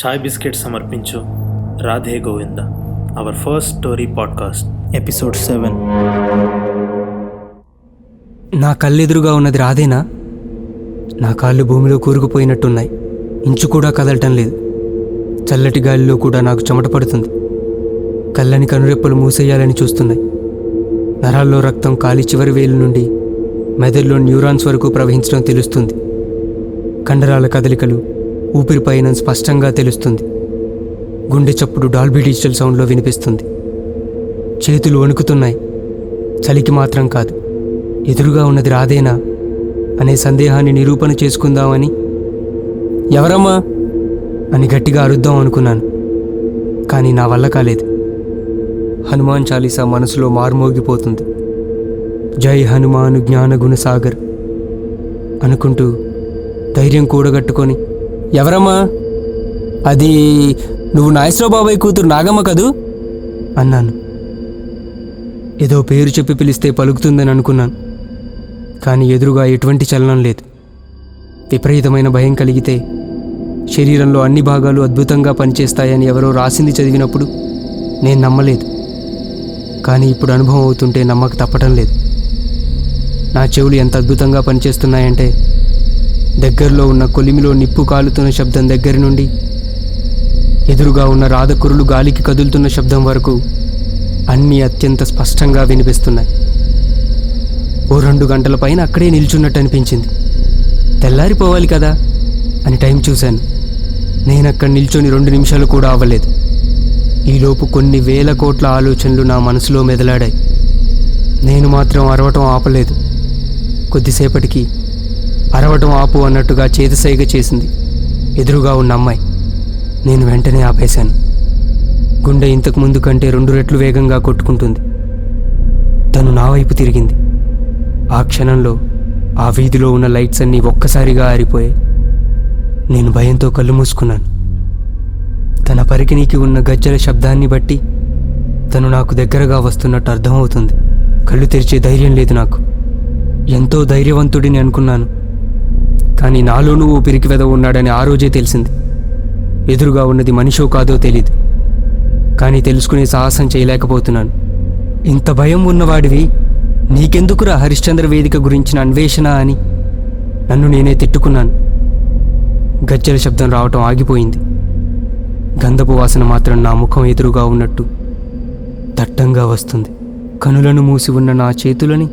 చాయ్ biscuit సమర్పించు Radhe Govinda our first story podcast episode 7. నా కళ్ళెదురుగా ఉన్నది రాధేనా? నా కాళ్ళు భూమిలో కూరుకుపోయినట్టున్నాయి. ఇంచు కూడా కదలటం లేదు. చల్లటి గాలిలో కూడా నాకు చెమట పడుతుంది. కళ్ళని కనురెప్పలు మూసేయాలని చూస్తున్నాయి. నరాల్లో రక్తం కాలి చివరి వేలు నుండి మెదడులో న్యూరాన్స్ వరకు ప్రవహించడం తెలుస్తుంది. కండరాల కదలికలు, ఊపిరిపైన స్పష్టంగా తెలుస్తుంది. గుండె చప్పుడు డాల్బీ డిజిటల్ సౌండ్లో వినిపిస్తుంది. చేతులు వణుకుతున్నాయి. చలికి మాత్రం కాదు. ఎదురుగా ఉన్నది రాధేనా అనే సందేహాన్ని నిరూపణ చేసుకుందామని ఎవరమ్మా అని గట్టిగా అరుద్దాం అనుకున్నాను. కానీ నా వల్ల కాలేదు. హనుమాన్ చాలీసా మనసులో మార్మోగిపోతుంది. జై హనుమాను జ్ఞానగుణ సాగర్ అనుకుంటూ ధైర్యం కూడగట్టుకొని, ఎవరమ్మా? అది నువ్వు నాగేశ్వరరావు బాబాయ్ కూతురు నాగమ్మ కదూ అన్నాను. ఏదో పేరు చెప్పి పిలిస్తే పలుకుతుందని అనుకున్నాను. కానీ ఎదురుగా ఎటువంటి చలనం లేదు. విపరీతమైన భయం కలిగితే శరీరంలో అన్ని భాగాలు అద్భుతంగా పనిచేస్తాయని ఎవరో రాసింది చదివినప్పుడు నేను నమ్మలేదు. కానీ ఇప్పుడు అనుభవం అవుతుంటే నమ్మక తప్పటం లేదు. నా చెవులు ఎంత అద్భుతంగా పనిచేస్తున్నాయంటే దగ్గరలో ఉన్న కొలిమిలో నిప్పు కాలుతున్న శబ్దం దగ్గర నుండి ఎదురుగా ఉన్న రాధకురులు గాలికి కదులుతున్న శబ్దం వరకు అన్నీ అత్యంత స్పష్టంగా వినిపిస్తున్నాయి. ఓ 2 గంటల పైన అక్కడే నిల్చున్నట్టు అనిపించింది. తెల్లారిపోవాలి కదా అని టైం చూశాను. నేనక్కడ నిల్చొని 2 నిమిషాలు కూడా అవ్వలేదు. ఈలోపు కొన్ని వేల కోట్ల ఆలోచనలు నా మనసులో మెదలాడాయి. నేను మాత్రం అరవటం ఆపలేదు. కొద్దిసేపటికి అరవటం ఆపు అన్నట్టుగా చేతిసైగ చేసింది ఎదురుగా ఉన్న అమ్మాయి. నేను వెంటనే ఆపేశాను. గుండె ఇంతకు ముందు కంటే 2 రెట్లు వేగంగా కొట్టుకుంటుంది. తను నా వైపు తిరిగింది. ఆ క్షణంలో ఆ వీధిలో ఉన్న లైట్స్ అన్నీ ఒక్కసారిగా ఆరిపోయాయి. నేను భయంతో కళ్ళు మూసుకున్నాను. తన పరికిణీకి ఉన్న గజ్జల శబ్దాన్ని బట్టి తను నాకు దగ్గరగా వస్తున్నట్టు అర్థమవుతుంది. కళ్ళు తెరిచే ధైర్యం లేదు నాకు. ఎంతో ధైర్యవంతుడిని అనుకున్నాను. కానీ నాలోనూ ఓ పిరికి వెధవ ఉన్నాడని ఆ రోజే తెలిసింది. ఎదురుగా ఉన్నది మనిషో కాదో తెలీదు. కానీ తెలుసుకునే సాహసం చేయలేకపోతున్నాను. ఇంత భయం ఉన్నవాడివి నీకెందుకురా హరిశ్చంద్ర వేదిక గురించిన అన్వేషణ అని నన్ను నేనే తిట్టుకున్నాను. గజ్జల శబ్దం రావటం ఆగిపోయింది. గంధపు వాసన మాత్రం నా ముఖం ఎదురుగా ఉన్నట్టు దట్టంగా వస్తుంది. కనులను మూసి ఉన్న నా చేతులని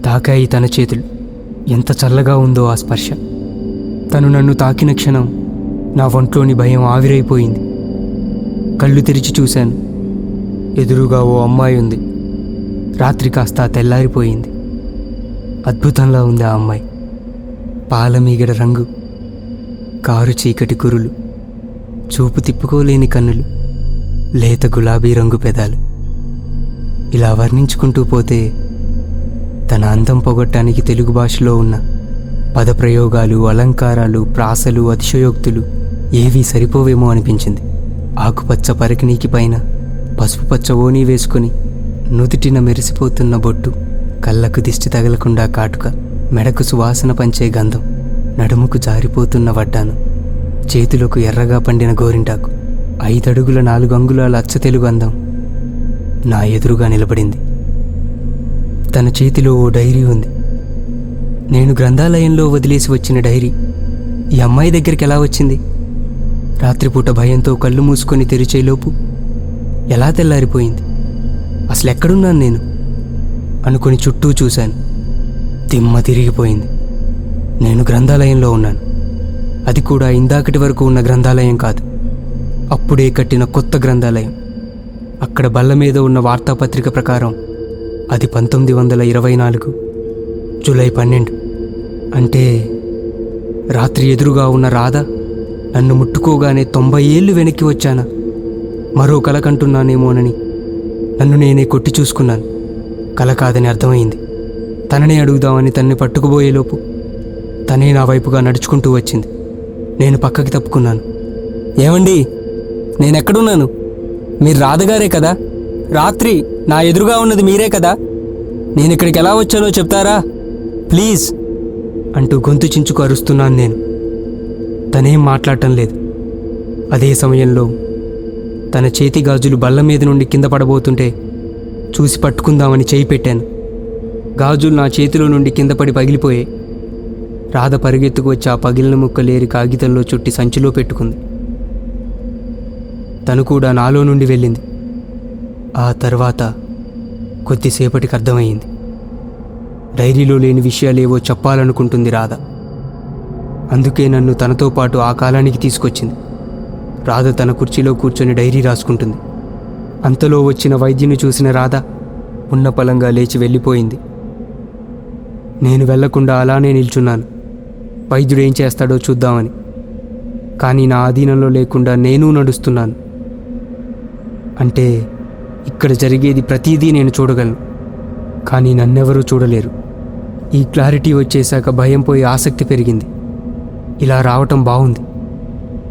తాకాయి తన చేతులు. ఎంత చల్లగా ఉందో ఆ స్పర్శ. తను నన్ను తాకిన క్షణం నా ఒంట్లోని భయం ఆవిరైపోయింది. కళ్ళు తెరిచి చూశాను. ఎదురుగా ఓ అమ్మాయి ఉంది. రాత్రి కాస్త తెల్లారిపోయింది. అద్భుతంలా ఉంది ఆ అమ్మాయి. పాలమీగడ రంగు, కారు చీకటి కురులు, చూపు తిప్పుకోలేని కన్నులు, లేత గులాబీ రంగు పెదాలు. ఇలా వర్ణించుకుంటూ పోతే తన అందం పొగట్టానికి తెలుగు భాషలో ఉన్న పదప్రయోగాలు, అలంకారాలు, ప్రాసలు, అతిశయోక్తులు ఏవీ సరిపోవేమో అనిపించింది. ఆకుపచ్చ పరికిణీకి పైన పసుపు పచ్చ ఓణీ వేసుకుని నుదుటిన మెరిసిపోతున్న బొట్టు, కళ్ళకు దిష్టి తగలకుండా కాటుక, మెడకు సువాసన పంచే గంధం, నడుముకు జారిపోతున్న వడ్డాను, చేతులకు ఎర్రగా పండిన గోరింటాకు, 5 అడుగుల 4 అంగుళాల అచ్చ తెలుగు అందం నా ఎదురుగా నిలబడింది. తన చేతిలో ఓ డైరీ ఉంది. నేను గ్రంథాలయంలో వదిలేసి వచ్చిన డైరీ ఈ అమ్మాయి దగ్గరికి ఎలా వచ్చింది? రాత్రిపూట భయంతో కళ్ళు మూసుకొని తెరిచేలోపు ఎలా తెల్లారిపోయింది? అసలు ఎక్కడున్నాను నేను అనుకుని చుట్టూ చూశాను. దిమ్మ తిరిగిపోయింది. నేను గ్రంథాలయంలో ఉన్నాను. అది కూడా ఇందాకటి వరకు ఉన్న గ్రంథాలయం కాదు, అప్పుడే కట్టిన కొత్త గ్రంథాలయం. అక్కడ బల్ల మీద ఉన్న వార్తాపత్రిక ప్రకారం అది 1924 జూలై 12. అంటే రాత్రి ఎదురుగా ఉన్న రాధ నన్ను ముట్టుకోగానే 90 ఏళ్ళు వెనక్కి వచ్చానా? మరో కల కంటున్నానేమోనని నన్ను నేనే కొట్టి చూసుకున్నాను. కల కాదని అర్థమైంది. తననే అడుగుదామని తనని పట్టుకుపోయేలోపు తనే నా వైపుగా నడుచుకుంటూ వచ్చింది. నేను పక్కకి తప్పుకున్నాను. ఏమండి, నేనెక్కడున్నాను? మీరు రాధగారే కదా? రాత్రి నా ఎదురుగా ఉన్నది మీరే కదా? నేను ఇక్కడికి ఎలా వచ్చానో చెప్తారా ప్లీజ్ అంటూ గొంతు చించుకు అరుస్తున్నాను నేను. తనేం మాట్లాడటం లేదు. అదే సమయంలో తన చేతి గాజులు బల్ల మీద నుండి కింద పడబోతుంటే చూసి పట్టుకుందామని చేయి పెట్టాను. గాజులు నా చేతిలో నుండి కింద పడి పగిలిపోయాయి. రాధ పరిగెత్తుకు వచ్చి ఆ పగిలిన ముక్కలేరి కాగితంలో చుట్టి సంచిలో పెట్టుకుంది. తను కూడా నాలో నుండి వెళ్ళింది. ఆ తర్వాత కొద్దిసేపటికి అర్థమయ్యింది. డైరీలో లేని విషయాలేవో చెప్పాలనుకుంటుంది రాధ. అందుకే నన్ను తనతో పాటు ఆ కాలానికి తీసుకొచ్చింది. రాధ తన కుర్చీలో కూర్చొని డైరీ రాసుకుంటుంది. అంతలో వచ్చిన వైద్యుని చూసిన రాధ ఉన్న పలంగా లేచి వెళ్ళిపోయింది. నేను వెళ్లకుండా అలానే నిల్చున్నాను, వైద్యుడు ఏం చేస్తాడో చూద్దామని. కానీ నా ఆధీనంలో లేకుండా నేను నడుస్తున్నాను. అంటే ఇక్కడ జరిగేది ప్రతిదీ నేను చూడగలను, కానీ నన్నెవరూ చూడలేరు. ఈ క్లారిటీ వచ్చేశాక భయం పోయి ఆసక్తి పెరిగింది. ఇలా రావటం బాగుంది,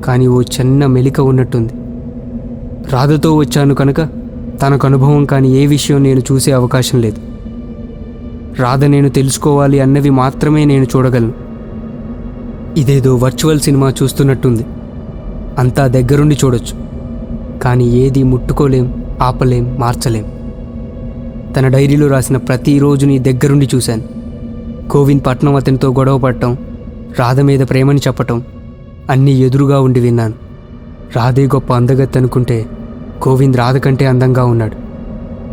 కానీ ఓ చిన్న మెలిక ఉన్నట్టుంది. రాధతో వచ్చాను కనుక తనకు అనుభవం కాని ఏ విషయం నేను చూసే అవకాశం లేదు. రాధ నేను తెలుసుకోవాలి అన్నవి మాత్రమే నేను చూడగలను. ఇదేదో వర్చువల్ సినిమా చూస్తున్నట్టుంది. అంతా దగ్గరుండి చూడొచ్చు, కానీ ఏది ముట్టుకోలేం, ఆపలేం, మార్చలేం. తన డైరీలో రాసిన ప్రతిరోజుని దగ్గరుండి చూశాను. గోవింద్ పట్నం అతనితో గొడవ పడటం, రాధ మీద ప్రేమని చెప్పటం అన్నీ ఎదురుగా ఉండి విన్నాను. రాధే గొప్ప అందగత్తె అనుకుంటే గోవింద్ రాధ కంటే అందంగా ఉన్నాడు.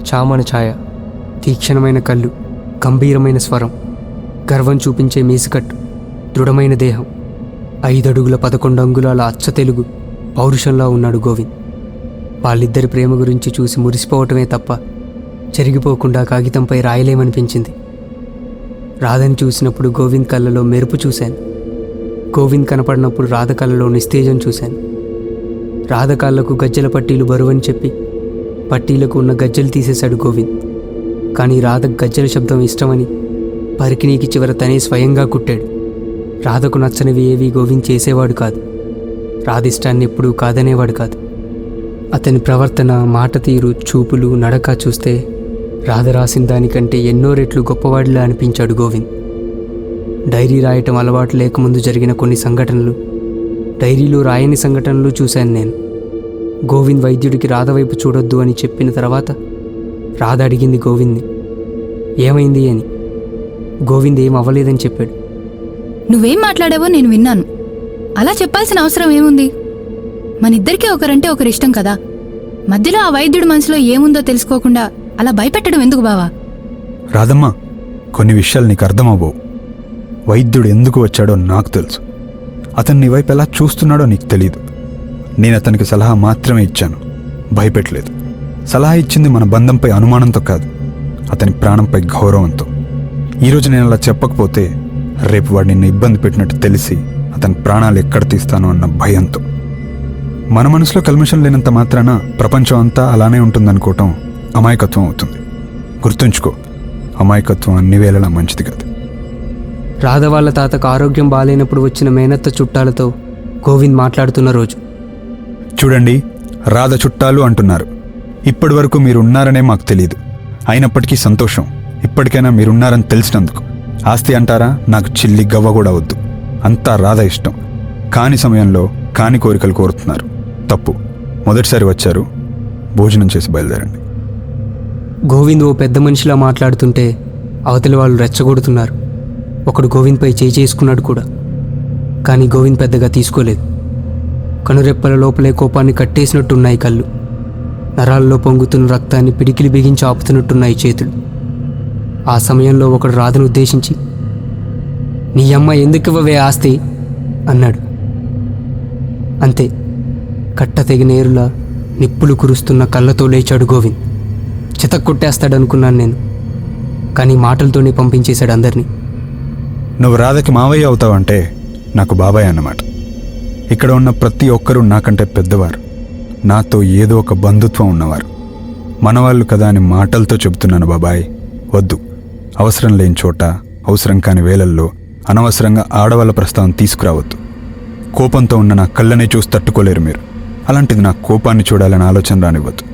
చామన ఛాయ, తీక్షణమైన కళ్ళు, గంభీరమైన స్వరం, గర్వం చూపించే మీసికట్టు, దృఢమైన దేహం, 5 అడుగుల 11 అంగుళాల అచ్చ తెలుగు పౌరుషంలా ఉన్నాడు గోవింద్. వాళ్ళిద్దరి ప్రేమ గురించి చూసి మురిసిపోవటమే తప్ప చెరిగిపోకుండా కాగితంపై రాయలేమనిపించింది. రాధని చూసినప్పుడు గోవింద్ కళ్ళలో మెరుపు చూశాను. గోవింద్ కనపడినప్పుడు రాధ కళ్ళలో నిస్తేజం చూశాను. రాధ కాళ్లకు గజ్జెల పట్టీలు బరువని చెప్పి పట్టీలకు ఉన్న గజ్జెలు తీసేశాడు గోవింద్. కానీ రాధ గజ్జెల శబ్దం ఇష్టమని పరికినీకి చివర తనే స్వయంగా కుట్టాడు. రాధకు నచ్చనివి ఏవి గోవింద్ చేసేవాడు కాదు. రాధ ఇష్టాన్ని ఎప్పుడూ కాదనేవాడు కాదు. అతని ప్రవర్తన, మాట తీరు, చూపులు, నడక చూస్తే రాధ రాసిన దానికంటే ఎన్నో రెట్లు గొప్పవాడిలా అనిపించాడు గోవింద్. డైరీ రాయటం అలవాటు లేకముందు జరిగిన కొన్ని సంఘటనలు, డైరీలో రాయని సంఘటనలు చూశాను నేను. గోవింద్ వైద్యుడికి రాధ వైపు చూడొద్దు అని చెప్పిన తర్వాత రాధ అడిగింది గోవింద్ని, ఏమైంది అని. గోవింద్ ఏం అవ్వలేదని చెప్పాడు. నువ్వేం మాట్లాడావో నేను విన్నాను. అలా చెప్పాల్సిన అవసరం ఏముంది? మనిద్దరికీ ఒకరంటే ఒకరిష్టం కదా. మధ్యలో ఆ వైద్యుడి మనసులో ఏముందో తెలుసుకోకుండా అలా భయపెట్టడం ఎందుకు బావా? రాధమ్మ, కొన్ని విషయాలు నీకు అర్థమవ్వవు. వైద్యుడు ఎందుకు వచ్చాడో నాకు తెలుసు. అతను నీ వైపు ఎలా చూస్తున్నాడో నీకు తెలీదు. నేను అతనికి సలహా మాత్రమే ఇచ్చాను, భయపెట్టలేదు. సలహా ఇచ్చింది మన బంధంపై అనుమానంతో కాదు, అతని ప్రాణంపై గౌరవంతో. ఈరోజు నేను అలా చెప్పకపోతే రేపు వాడు నిన్ను ఇబ్బంది పెట్టినట్టు తెలిసి అతని ప్రాణాలు ఎక్కడ తీస్తానో అన్న భయంతో. మన మనసులో కల్మషం లేనంత మాత్రాన ప్రపంచం అంతా అలానే ఉంటుందనుకోవటం అమాయకత్వం అవుతుంది. గుర్తుంచుకో, అమాయకత్వం అన్ని వేళలా మంచిది కాదు. రాధ వాళ్ళ తాతకు ఆరోగ్యం బాగాలేనప్పుడు వచ్చిన మేనత్త చుట్టాలతో గోవింద్ మాట్లాడుతున్న రోజు. చూడండి, రాధ చుట్టాలు అంటున్నారు. ఇప్పటి వరకు మీరున్నారనే మాకు తెలియదు. అయినప్పటికీ సంతోషం, ఇప్పటికైనా మీరున్నారని తెలిసినందుకు. ఆస్తి అంటారా, నాకు చిల్లి గవ్వ కూడా వద్దు. అంతా రాధ ఇష్టం. కాని సమయంలో కాని కోరికలు కోరుతున్నారు, తప్పు. మొదటిసారి వచ్చారు, భోజనం చేసి బయలుదేరండి. గోవింద్ ఓ పెద్ద మనిషిలా మాట్లాడుతుంటే అవతలి వాళ్ళు రెచ్చగొడుతున్నారు. ఒకడు గోవింద్పై చేయి చేసుకున్నాడు కూడా. కానీ గోవింద్ పెద్దగా తీసుకోలేదు. కనురెప్పల లోపలే కోపాన్ని కట్టేసినట్టున్నాయి కళ్ళు. నరాల్లో పొంగుతున్న రక్తాన్ని పిడికిలి బిగించి ఆపుతున్నట్టున్నాయి చేతులు. ఆ సమయంలో ఒకడు రాధను ఉద్దేశించి, నీ అమ్మ ఎందుకివ్వవే ఆస్తి అన్నాడు. అంతే, కట్ట తెగినేరులా నిప్పులు కురుస్తున్న కళ్ళతో లేచాడు గోవింద్. చితక్కొట్టేస్తాడనుకున్నాను నేను, కానీ మాటలతోనే పంపించేశాడు అందరినీ. నువ్వు రాధకి మావయ్య అవుతావంటే నాకు బాబాయ్ అన్నమాట. ఇక్కడ ఉన్న ప్రతి ఒక్కరూ నాకంటే పెద్దవారు, నాతో ఏదో ఒక బంధుత్వం ఉన్నవారు. మనవాళ్ళు కదా అని మాటలతో చెబుతున్నాను బాబాయ్. వద్దు, అవసరం లేని చోట, అవసరం కాని వేళల్లో అనవసరంగా ఆడవాళ్ళ ప్రస్తావన తీసుకురావద్దు. కోపంతో ఉన్న నా కళ్ళనే చూసి తట్టుకోలేరు మీరు. అలాంటిది నా కోపాన్ని చూడాలని ఆలోచన రానివ్వద్దు.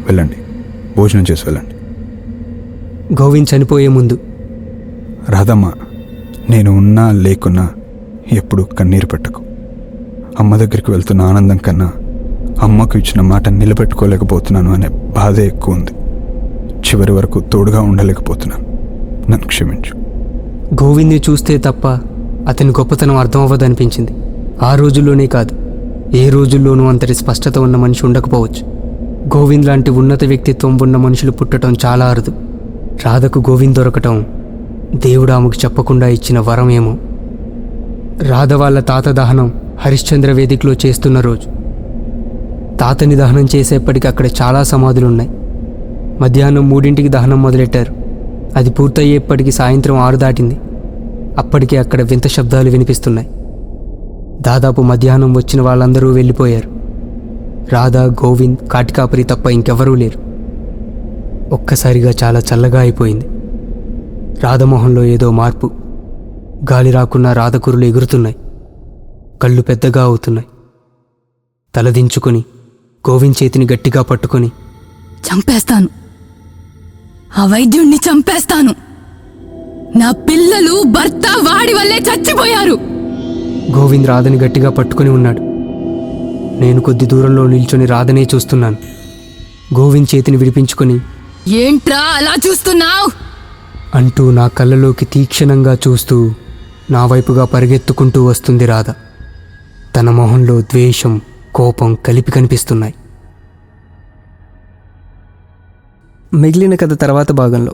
వెళ్ళండి, భోజనం చేసి వెళ్ళండి. గోవింద్ చనిపోయే ముందు, రాధమ్మ, నేను ఉన్నా లేకున్నా ఎప్పుడు కన్నీరు పెట్టకు. అమ్మ దగ్గరికి వెళ్తున్న ఆనందం కన్నా అమ్మకు ఇచ్చిన మాట నిలబెట్టుకోలేకపోతున్నాను అనే బాధే ఎక్కువ ఉంది. చివరి వరకు తోడుగా ఉండలేకపోతున్నాను. నన్ను క్షమించు. గోవింద్ని చూస్తే తప్ప అతని గొప్పతనం అర్థమవ్వదనిపించింది. ఆ రోజుల్లోనే కాదు, ఏ రోజుల్లోనూ అంతటి స్పష్టత ఉన్న మనిషి ఉండకపోవచ్చు. గోవింద్ లాంటి ఉన్నత వ్యక్తిత్వం ఉన్న మనుషులు పుట్టడం చాలా అరుదు. రాధకు గోవింద్ దొరకటం దేవుడు ఆమెకు చెప్పకుండా ఇచ్చిన వరమేమో. రాధ వాళ్ళ తాత దహనం హరిశ్చంద్ర వేదికలో చేస్తున్న రోజు. తాతని దహనం చేసేప్పటికి అక్కడ చాలా సమాధులున్నాయి. మధ్యాహ్నం 3ంటికి దహనం మొదలెట్టారు. అది పూర్తయ్యేప్పటికి సాయంత్రం 6 దాటింది. అప్పటికే అక్కడ వింత శబ్దాలు వినిపిస్తున్నాయి. దాదాపు మధ్యాహ్నం వచ్చిన వాళ్ళందరూ వెళ్ళిపోయారు. రాధ, గోవింద్, కాటికాపరి తప్ప ఇంకెవరూ లేరు. ఒక్కసారిగా చాలా చల్లగా అయిపోయింది. రాధమోహంలో ఏదో మార్పు. గాలి రాకున్నా రాధకురులు ఎగురుతున్నాయి. కళ్ళు పెద్దగా అవుతున్నాయి. తలదించుకొని గోవింద్ చేతిని గట్టిగా పట్టుకొని, చంపేస్తాను, ఆ వైద్యుణ్ణి చంపేస్తాను. నా పిల్లలు, భర్త వాడి వల్లే చచ్చిపోయారు. గోవింద్ రాధని గట్టిగా పట్టుకొని ఉన్నాడు. నేను కొద్ది దూరంలో నిల్చొని రాధనే చూస్తున్నాను. గోవింద్ చేతిని విడిపించుకొని, ఏంట్రా అలా చూస్తున్నావు అంటూ నా కళ్ళలోకి తీక్షణంగా చూస్తూ నా వైపుగా పరిగెత్తుకుంటూ వస్తుంది రాధ. తన మొహంలో ద్వేషం, కోపం కలిపి కనిపిస్తున్నాయి. మిగిలిన కథ తర్వాత భాగంలో.